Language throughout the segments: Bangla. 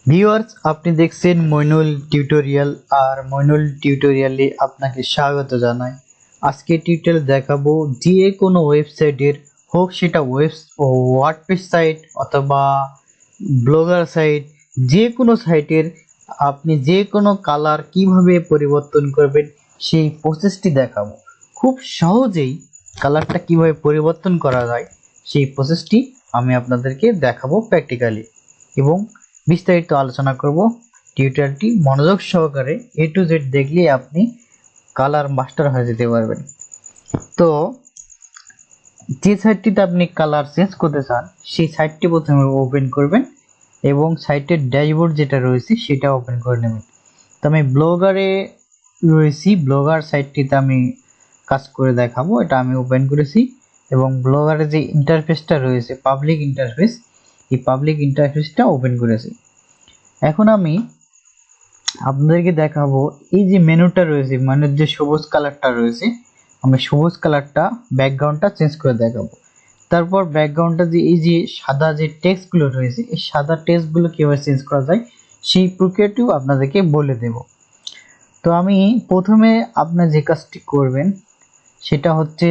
ভিউয়ার্স, আপনি দেখছেন মইনুল টিউটোরিয়াল আর মইনুল টিউটোরিয়ালে আপনাকে স্বাগত জানাই। আজকে টিউটোরিয়াল দেখাবো যে কোনো ওয়েবসাইটের, হোক সেটা ওয়ার্ডপ্রেস সাইট অথবা ব্লগার সাইট, যে কোনো সাইটের আপনি যে কোনো কালার কিভাবে পরিবর্তন করবেন সেই প্রসেসটি দেখাবো। খুব সহজেই কালারটা কিভাবে পরিবর্তন করা যায় সেই প্রসেসটি আমি আপনাদেরকে দেখাবো প্র্যাকটিক্যালি, এবং বিস্তারিত আলোচনা করব। টিউটোরিয়ালটি মনোযোগ সহকারে A to Z দেখলে আপনি কালার মাস্টার হয়ে যেতে পারবেন। তো যে সাইটটিতে আপনি কালার চেঞ্জ করতে চান সেই সাইটটি প্রথমে ওপেন করবেন এবং সাইটের ড্যাশবোর্ড যেটা রয়েছে সেটা ওপেন করে নেবেন। তো আমি ব্লগারে রয়েছি, ব্লগার সাইটটিতে আমি কাজ করে দেখাবো। এটা আমি ওপেন করেছি এবং ব্লগারে যে ইন্টারফেসটা রয়েছে পাবলিক ইন্টারফেস, এই পাবলিক ইন্টারফেসটা ওপেন করেছি। এখন আমি আপনাদেরকে দেখাবো এই যে মেনুটা রয়েছে, মানে যে সবুজ কালারটা রয়েছে, আমি সবুজ কালারটা ব্যাকগ্রাউন্ডটা চেঞ্জ করে দেখাবো। তারপর ব্যাকগ্রাউন্ডটা যে এই যে সাদা যে টেক্সটগুলো রয়েছে, এই সাদা টেক্সটগুলো কীভাবে চেঞ্জ করা যায় সেই প্রক্রিয়াটিও আপনাদেরকে বলে দেব। তো আমি প্রথমে আপনার যে কাজটি করবেন সেটা হচ্ছে,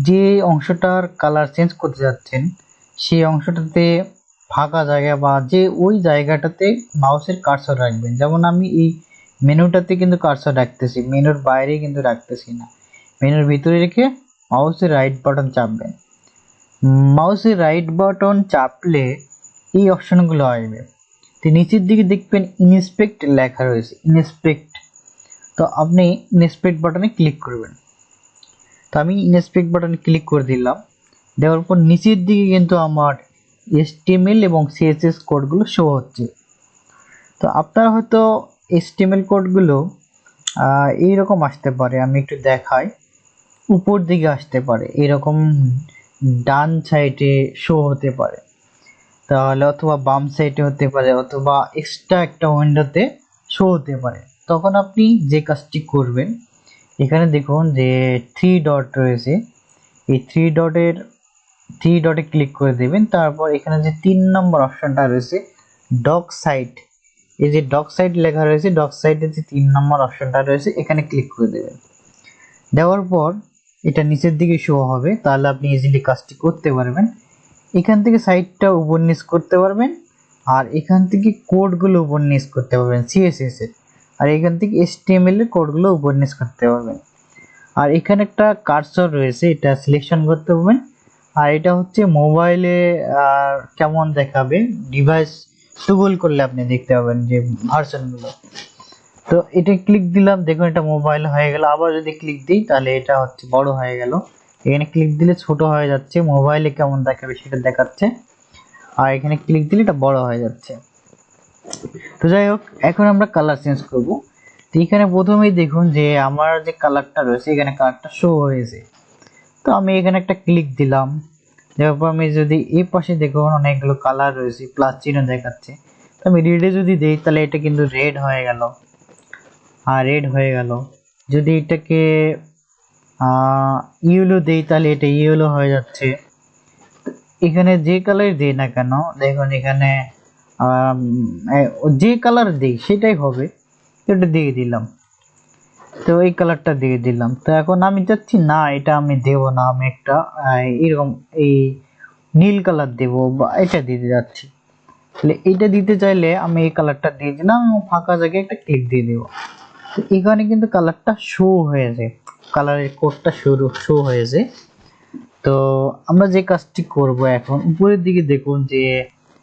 যে অংশটার কালার চেঞ্জ করতে যাচ্ছেন সেই অংশটাতে ফাঁকা জায়গা বা যে ওই জায়গাটাতে মাউসের কার্সর রাখবেন। যেমন আমি এই মেনুটাতে কিন্তু কার্সর রাখতেছি, মেনুর বাইরে কিন্তু রাখতেছি না, মেনুর ভিতরে রেখে মাউসের রাইট বাটন চাপবেন। মাউসের রাইট বাটন চাপলে এই অপশনগুলো আসবে। তো নিচের দিকে দেখবেন ইনস্পেক্ট লেখা রয়েছে, ইনস্পেক্ট। তো আপনি ইনস্পেক্ট বাটনে ক্লিক করবেন। তো আমি ইনস্পেক্ট বাটনে ক্লিক করে দিলাম। দেওয়ার পর নিচের দিকে কিন্তু আমার HTML এবং CSS কোডগুলো শো হচ্ছে। তো আপনার হয়তো HTML কোডগুলো এইরকম আসতে পারে, আমি একটু দেখাই। উপর দিকে আসতে পারে, এরকম ডান সাইডে শো হতে পারে, তাহলে অথবা বাম সাইডে হতে পারে, অথবা এক্সট্রা একটা উইন্ডোতে শো হতে পারে। তখন আপনি যে কাজটি করবেন, এখানে দেখুন যে 3 ডট রয়েছে, এই 3 ডটে ক্লিক করে দেবেন। তারপর এখানে যে 3 নম্বর অপশনটা রয়েছে ডক সাইট, এই যে ডক সাইট লেখা রয়েছে, ডক সাইটে যে 3 নম্বর অপশনটা রয়েছে এখানে ক্লিক করে দেবেন। দেওয়ার পর এটা নিচের দিকে শো হবে, তাহলে আপনি ইজিলি কাজটি করতে পারবেন। এখান থেকে সাইটটা উপর নিচ করতে পারবেন, আর এখান থেকে কোডগুলো উপর নিচ করতে পারবেন CSS এর, আর এখান থেকে HTML এর কোডগুলো উপর নিচ করতে পারবেন। আর এখানে একটা কার্সর রয়েছে, এটা সিলেকশন করতে পারবেন। আর এটা হচ্ছে মোবাইলে কেমন দেখাবে, ডিভাইস টগল করলে আপনি দেখতে পাবেন যে ভার্সনগুলো। তো এটা ক্লিক দিলাম, দেখুন এটা মোবাইল হয়ে গেল। আবার যদি ক্লিক দিই তাহলে এটা হচ্ছে বড় হয়ে গেল। এখানে ক্লিক দিলে ছোট হয়ে যাচ্ছে, মোবাইলে কেমন দেখাবে সেটা দেখাচ্ছে, আর এখানে ক্লিক দিলে এটা বড় হয়ে যাচ্ছে। তো যাই হোক, এখন আমরা কালার চেঞ্জ করব। তো এখানে প্রথমেই দেখুন যে আমার যে কালারটা রয়েছে, এখানে কালারটা শো হয়েছে। তো আমি এখানে একটা ক্লিক দিলাম, দেওয়ার পর আমি যদি এই পাশে দেখুন অনেকগুলো কালার রয়েছে, প্লাস চিহ্ন দেখাচ্ছে। তো আমি রেডে যদি দিই তাহলে এটা কিন্তু রেড হয়ে গেল, আর রেড হয়ে গেল। যদি এটাকে ইয়েলো দেই তাহলে এটা ইয়েলো হয়ে যাচ্ছে। এখানে যে কালার দেই না কেন, দেখুন এখানে যে কালার দেই সেটাই হবে। এটা দিয়ে দিলাম, তো এই কালারটা দিয়ে দিলাম। তো এখন আমি চাচ্ছি না, এটা আমি দেব না, আমি একটা এরকম এই নীল কালার দেব, বা এটা দিতে যাচ্ছি। তাহলে এটা দিতে চাইলে আমি এই কালারটা দিয়ে দিলাম, ফাঁকা জায়গায় একটা ক্লিক দিয়ে দেব। তো এখানে কিন্তু কালারটা শো হয়েছে, কালারের কোডটা শো হয়েছে। তো আমরা যে কাজটি করব, এখন উপরের দিকে দেখুন যে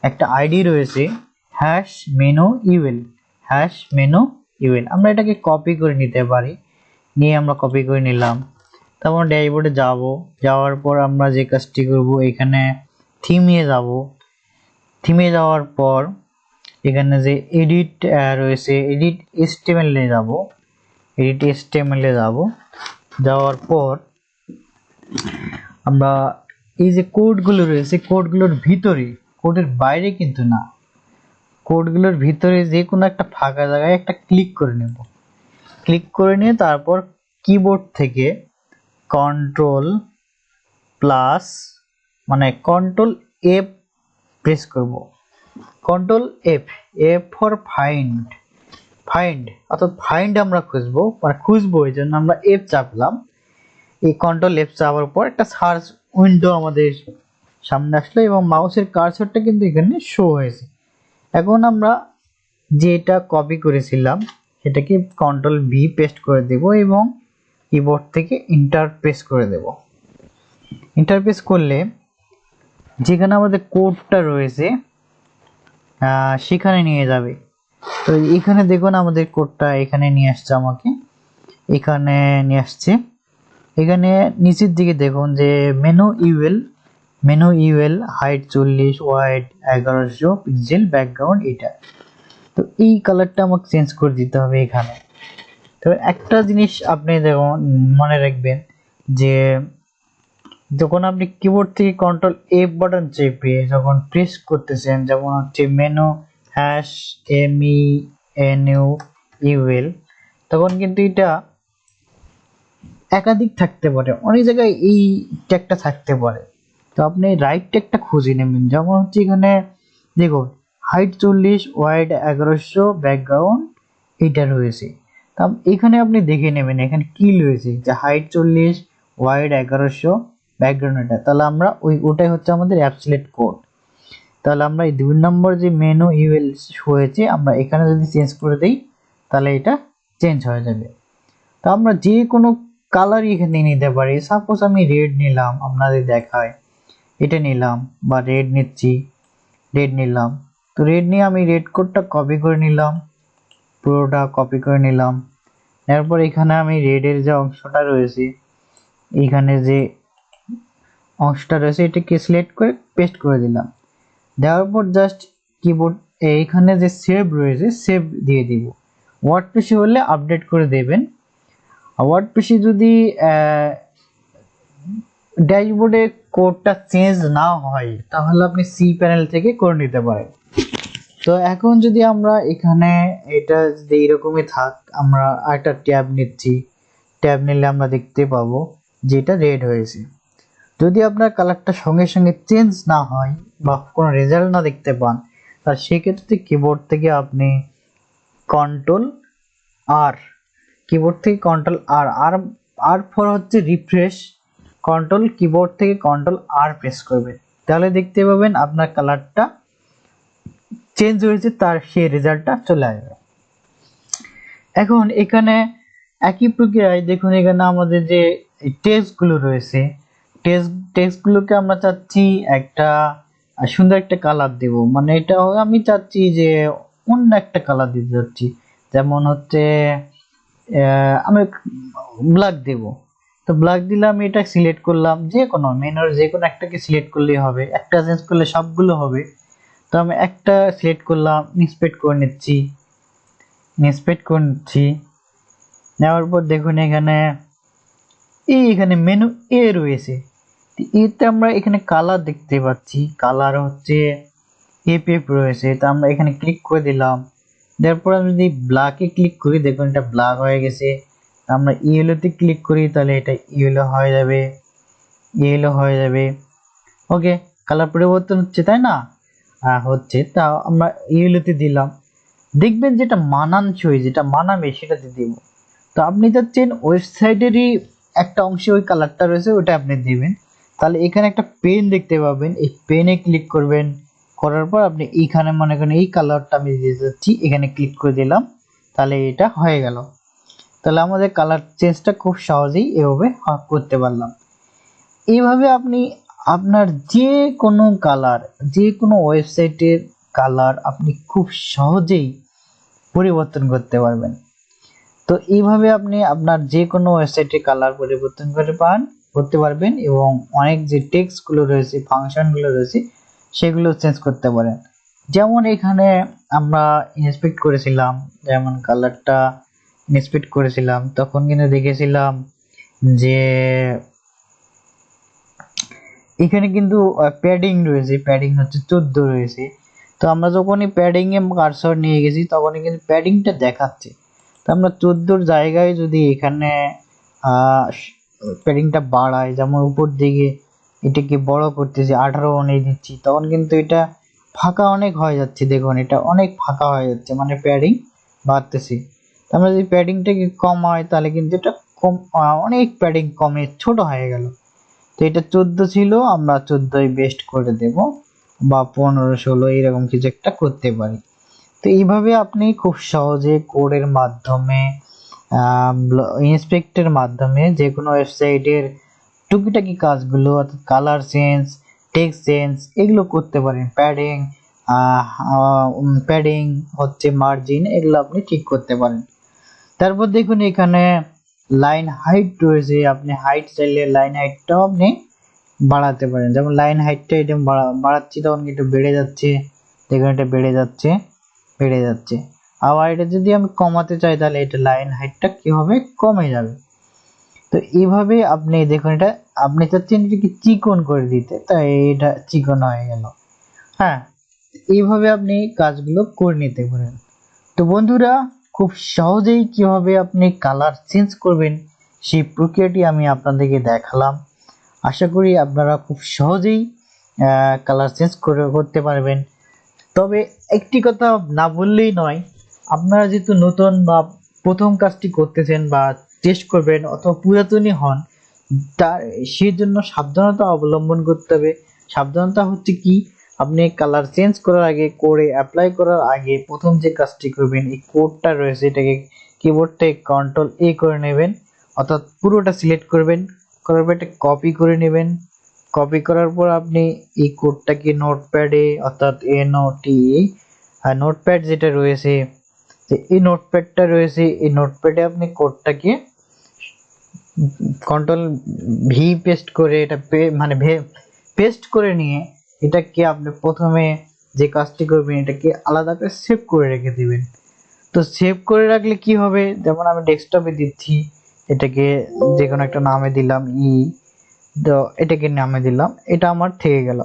একটা আইডি রয়েছে #MENUUL, আমরা এটাকে কপি করে নিতে পারি। নিয়ে আমরা কপি করে নিলাম। তারপর ড্যাশবোর্ডে যাব, যাওয়ার পর আমরা যে কাজটি করব, এখানে থিমে যাব। থিমে যাওয়ার পর এখানে যে এডিট রয়েছে, এডিট HTML এ যাব, যাওয়ার পর আমরা এই যে কোডগুলো রয়েছে, কোডগুলোর ভিতরে, কোডের বাইরে কিন্তু না, কোডগুলোর ভিতরে যে কোনো একটা ফাঁকা জায়গায় একটা ক্লিক করে নেব। ক্লিক করে নিয়ে তারপর কিবোর্ড থেকে কন্ট্রোল F প্রেস করব। Control F, F for find, find অর্থাৎ ফাইন্ড আমরা খুঁজবো, মানে খুঁজবো, এই জন্য আমরা এফ চাপলাম। এই কন্ট্রোল এফ চাপার পর একটা সার্চ উইন্ডো আমাদের সামনে আসলো এবং মাউসের কার্সরটা কিন্তু এখানে শো হয়েছে। এখন আমরা যেটা কপি করেছিলাম সেটাকে কন্ট্রোল ভি পেস্ট করে দেব এবং কিবোর্ড থেকে ইন্টার প্রেস করে দেব। ইন্টার প্রেস করলে যেখানে আমাদের কোডটা রয়েছে সেখানে নিয়ে যাবে। তো এখানে দেখুন আমাদের কোডটা এখানে নিয়ে আসছে, আমাকে এখানে নিয়ে আসছে। এখানে নিচের দিকে দেখুন যে menu UL height 40, wide 1100 pixel, background এটা। তো এই কালারটা আমাকে চেঞ্জ করে দিতে হবে এখানে। তো একটা জিনিস আপনি দেখুন মনে রাখবেন যে যখন আপনি কিবোর্ড থেকে কন্ট্রোল এফ বাটন চেপে যখন প্রেস করতেছেন, যেমন হচ্ছে মেনু হ্যাশ MENUUL, তখন কিন্তু এটা একাধিক থাকতে পারে, অনেক জায়গায় এই ট্যাগটা থাকতে পারে। তো আপনি রাইট ট্যাগটা খুঁজে নেবেন, যেমন হচ্ছে এখানে দেখুন হাইট 40, ওয়াইড 1100, ব্যাকগ্রাউন্ড এটা রয়েছে। তা এখানে আপনি দেখে নেবেন এখানে কি রয়েছে, যে হাইট 40, ওয়াইড 1100, ব্যাকগ্রাউন্ড এটা। তাহলে আমরা ওটাই হচ্ছে আমাদের অ্যাবসলিউট কোড। তাহলে আমরা এই 2 নম্বর যে মেনু ইউএল হয়েছে, আমরা এখানে যদি চেঞ্জ করে দেই তাহলে এটা চেঞ্জ হয়ে যাবে। তো আমরা যে কোনো কালারই এখানে নিতে পারি। সাপোজ আমি রেড নিলাম, আপনাদের দেখায় এটা নিলাম, বা রেড নিচ্ছি, রেড নিলাম। তো রেড নিয়ে আমি রেড কোডটা কপি করে নিলাম, পুরোটা কপি করে নিলাম। এরপর এখানে আমি রেডের যে অংশটা রয়েছে, এখানে যে অংশটা রয়েছে এটাকে সিলেক্ট করে পেস্ট করে দিলাম। দেওয়ার পর জাস্ট কিবোর্ড এইখানে যে সেভ রয়েছে সেভ দিয়ে দিব। ওয়ার্ড পিসি হলে আপডেট করে দেবেন। ওয়ার্ড পিসি যদি ড্যাশবোর্ডে কোডটা চেঞ্জ না হয় তাহলে আপনি সি প্যানেল থেকে করে নিতে পারেন। তো এখন যদি আমরা এখানে এটা যদি এরকমই থাক, আমরা একটা ট্যাব নিচ্ছি, ট্যাব নিলে আমরা দেখতে পাবো যেটা রেড হয়েছে। যদি আপনার কালারটা সঙ্গে সঙ্গে চেঞ্জ না হয় বা কোনো রেজাল্ট না দেখতে পান, তাহলে সেক্ষেত্রে কিবোর্ড থেকে আপনি কন্ট্রোল আর, কিবোর্ড থেকে কন্ট্রোল আর, আর ফর হচ্ছে রিফ্রেশ, কন্ট্রোল কিবোর্ড থেকে কন্ট্রোল আর প্রেস করবেন, তাহলে দেখতে পাবেন আপনার কালারটা চেঞ্জ হয়েছে, তার সেই রেজাল্টটা চলে আসবে। এখন এখানে একই প্রক্রিয়ায় দেখুন এখানে আমাদের যে টেক্সটগুলো রয়েছে, টেক্সটগুলোকে আমরা চাচ্ছি একটা সুন্দর একটা কালার দেব, মানে এটা আমি চাচ্ছি যে অন্য একটা কালার দিতে চাচ্ছি, যেমন হচ্ছে আমি ব্ল্যাক দেব। তো ব্ল্যাক দিলে আমি এটা সিলেক্ট করলাম, যে কোনো মেনুর যে কোনো একটাকে সিলেক্ট করলেই হবে, একটা চেঞ্জ করলে সবগুলো হবে। তো আমি একটা সিলেক্ট করলাম, ইন্সপেক্ট করে নিচ্ছি, নেওয়ার পর দেখুন এখানে এখানে মেনু এ রয়েছে, এতে আমরা এখানে কালার দেখতে পাচ্ছি, কালার হচ্ছে এপিএফ রয়েছে। তো আমরা এখানে ক্লিক করে দিলাম, তারপর আমি যদি ব্ল্যাকে ক্লিক করি দেখুন এটা ব্ল্যাক হয়ে গেছে। আমরা ইয়েলোতে ক্লিক করি তাহলে এটা ইয়েলো হয়ে যাবে, ওকে, কালার পরিবর্তন হচ্ছে তাই না? হচ্ছে। তা আমরা ইয়েলোতে দিলাম, দেখবেন যেটা মানানসই, যেটা মানাবে সেটাতে দিব। তো আপনি চাচ্ছেন ওয়েবসাইটেরই একটা অংশে ওই কালারটা রয়েছে ওটা আপনি দিবেন, তাহলে এখানে একটা পেন দেখতে পাবেন, এই পেনে ক্লিক করবেন, করার পর আপনি এইখানে মনে করেন এই কালারটা আমি দিতে যাচ্ছি, এখানে ক্লিক করে দিলাম, তাহলে এটা হয়ে গেল। তাহলে আমাদের কালার চেঞ্জটা খুব সহজেই এভাবে করতে পারলাম। এইভাবে আপনি আপনার যে কোনো কালার, যে কোনো ওয়েবসাইটের কালার আপনি খুব সহজেই পরিবর্তন করতে পারবেন। তো এইভাবে আপনি আপনার যে কোনো ওয়েবসাইটের কালার পরিবর্তন করতে পারবেন এবং অনেক যে টেক্সটগুলো রয়েছে, ফাংশনগুলো রয়েছে সেগুলো চেঞ্জ করতে পারেন। যেমন এখানে আমরা ইন্সপেক্ট করেছিলাম, যেমন কালারটা ইন্সপেক্ট করেছিলাম তখন কিন্তু দেখেছিলাম যে এখানে কিন্তু প্যাডিং রয়েছে, প্যাডিং হচ্ছে 14 রয়েছে। তো আমরা যখনই প্যাডিং এ কার্সর নিয়ে গেছি তখনই কিন্তু প্যাডিংটা দেখাচ্ছে। তো আমরা 14 জায়গায় যদি এখানে প্যাডিংটা বাড়াই, যেমন উপর দিকে এটাকে বড় করতেছি 18 বানিয়ে দিচ্ছি, তখন কিন্তু এটা ফাঁকা অনেক হয়ে যাচ্ছে, দেখুন এটা অনেক ফাঁকা হয়ে যাচ্ছে, মানে প্যাডিং বাড়তেছে। আমরা যদি প্যাডিংটাকে কমাই তাহলে কিন্তু এটা কম, অনেক প্যাডিং কমে ছোট হয়ে গেল। তো এটা 14 ছিল, আমরা 14ই বেস্ট করে দেব, বা 15 16 এরকম কিছু একটা করতে পারি। তো এইভাবে আপনি খুব সহজে কোডের মাধ্যমে, ইন্সপেক্টের মাধ্যমে যে কোনো ওয়েবসাইটের টুকিটাকি কাজগুলো, অর্থাৎ কালার চেঞ্জ, টেক্সট চেঞ্জ, এগুলো করতে পারেন। প্যাডিং হচ্ছে মার্জিন, এগুলো আপনি ঠিক করতে পারেন। তারপর দেখুন এখানে লাইন হাইট রয়েছে, আপনি হাইট চাইলে লাইন হাইটটাও আপনি বাড়াতে পারেন। যেমন লাইন হাইটটা এটা বাড়াচ্ছি, তখন কিন্তু বেড়ে যাচ্ছে, দেখুন এটা বেড়ে যাচ্ছে, বেড়ে যাচ্ছে। আবার এটা যদি আমি কমাতে চাই তাহলে এটা লাইন হাইটটা কি হবে, কমে যাবে। তো এইভাবে আপনি দেখুন, এটা আপনি চাচ্ছেন এটাকে চিকন করে দিতে, তাই এটা চিকন হয়ে গেল। হ্যাঁ, এইভাবে আপনি কাজগুলো করে নিতে পারেন। তো বন্ধুরা, খুব সহজেই কিভাবে আপনি কালার চেঞ্জ করবেন সেই প্রক্রিয়াটি আমি আপনাদেরকে দেখালাম। আশা করি আপনারা খুব সহজেই কালার চেঞ্জ করতে পারবেন। তবে একটি কথা না বললেই নয়, আপনারা যেহেতু নতুন বা প্রথম কাজটি করতেছেন বা টেস্ট করবেন অথবা পুরাতনই হন, তার সেই জন্য সাবধানতা অবলম্বন করতে হবে। সাবধানতা হচ্ছে কি, আপনি কালার চেঞ্জ করার আগে, কোডে অ্যাপ্লাই করার আগে প্রথম যে কাজটি করবেন, এই কোডটা রয়েছে এটাকে কিবোর্ড থেকে কন্ট্রোল-A করে নেবেন, অর্থাৎ পুরোটা সিলেক্ট করবেন, করার পর এটা কপি করে নেবেন। কপি করার পর আপনি এই কোডটাকে নোটপ্যাডে, অর্থাৎ NOTE, আর নোটপ্যাড যেটা রয়েছে, যে এই নোটপ্যাডটা রয়েছে, এই নোটপ্যাডে আপনি কোডটাকে কন্ট্রোল-V পেস্ট করে, এটা মানে পেস্ট করে নিয়ে এটাকে আপনি প্রথমে যে কাজটি করবেন, এটাকে আলাদা করে সেভ করে রেখে দিবেন। তো সেভ করে রাখলে কি হবে, যেমন আমি ডেস্কটপে দিচ্ছি, এটাকে যে কোনো একটা নামে দিলাম তো এটাকে নামে দিলাম, এটা আমার থেকে গেল।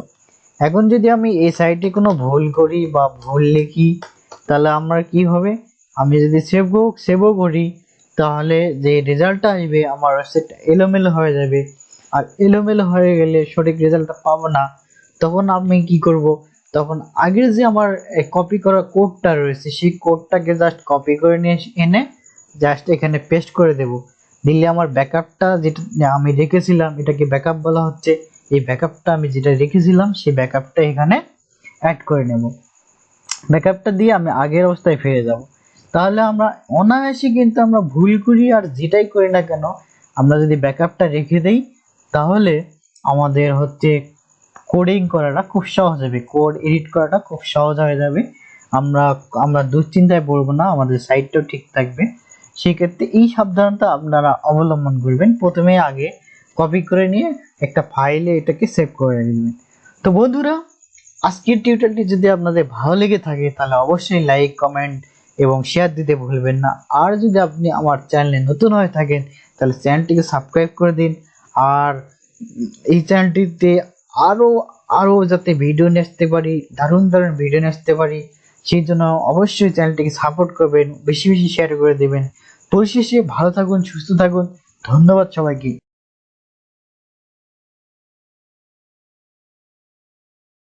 এখন যদি আমি এই সাইটে কোনো ভুল করি বা ভুল লিখি, তাহলে আমার কি হবে, আমি যদি সেভও করি, তাহলে যে রেজাল্টটা আসবে আমার ওয়েবসাইটটা এলোমেলো হয়ে যাবে। আর এলোমেলো হয়ে গেলে সঠিক রেজাল্টটা পাবো না। তখন আমি কি করব, তখন আগের যে আমার কপি করা কোডটা রয়েছে, সেই কোডটাকে জাস্ট কপি করে নিয়ে এনে জাস্ট এখানে পেস্ট করে দেব। দিলে আমার ব্যাকআপটা যেটা আমি রেখেছিলাম, এটাকে ব্যাকআপ বলা হচ্ছে, এই ব্যাকআপটা আমি যেটা রেখেছিলাম সেই ব্যাকআপটা এখানে অ্যাড করে নেব। ব্যাকআপটা দিয়ে আমি আগের অবস্থায় ফিরে যাব। তাহলে আমরা অনায়াসে কিন্তু আমরা ভুল করি আর যেটাই করি না কেন, আমরা যদি ব্যাকআপটা রেখে দেই, তাহলে আমাদের হচ্ছে কোডিং করাটা খুব সহজ হবে, কোড এডিট করাটা খুব সহজ হয়ে যাবে। আমরা দুশ্চিন্তায় পড়বো না, আমাদের সাইটটাও ঠিক থাকবে। সেক্ষেত্রে এই সাবধানতা আপনারা অবলম্বন করবেন। প্রথমে আগে কপি করে নিয়ে একটা ফাইলে এটাকে সেভ করে নেবেন। তো বন্ধুরা, আজকের টিউটোরিয়ালটি যদি আপনাদের ভালো লেগে থাকে তাহলে অবশ্যই লাইক, কমেন্ট এবং শেয়ার দিতে ভুলবেন না। আর যদি আপনি আমার চ্যানেলে নতুন হয়ে থাকেন তাহলে চ্যানেলটিকে সাবস্ক্রাইব করে দিন। আর এই চ্যানেলটিতে আরো আরো যাতে ভিডিও নিয়ে আসতে পারি, দারুণ দারুণ ভিডিও নিয়ে আসতে পারি, সেই জন্য অবশ্যই চ্যানেলটিকে সাপোর্ট করবেন, বেশি বেশি শেয়ার করে দেবেন। পরিশেষে ভালো থাকুন, সুস্থ থাকুন, ধন্যবাদ সবাইকে।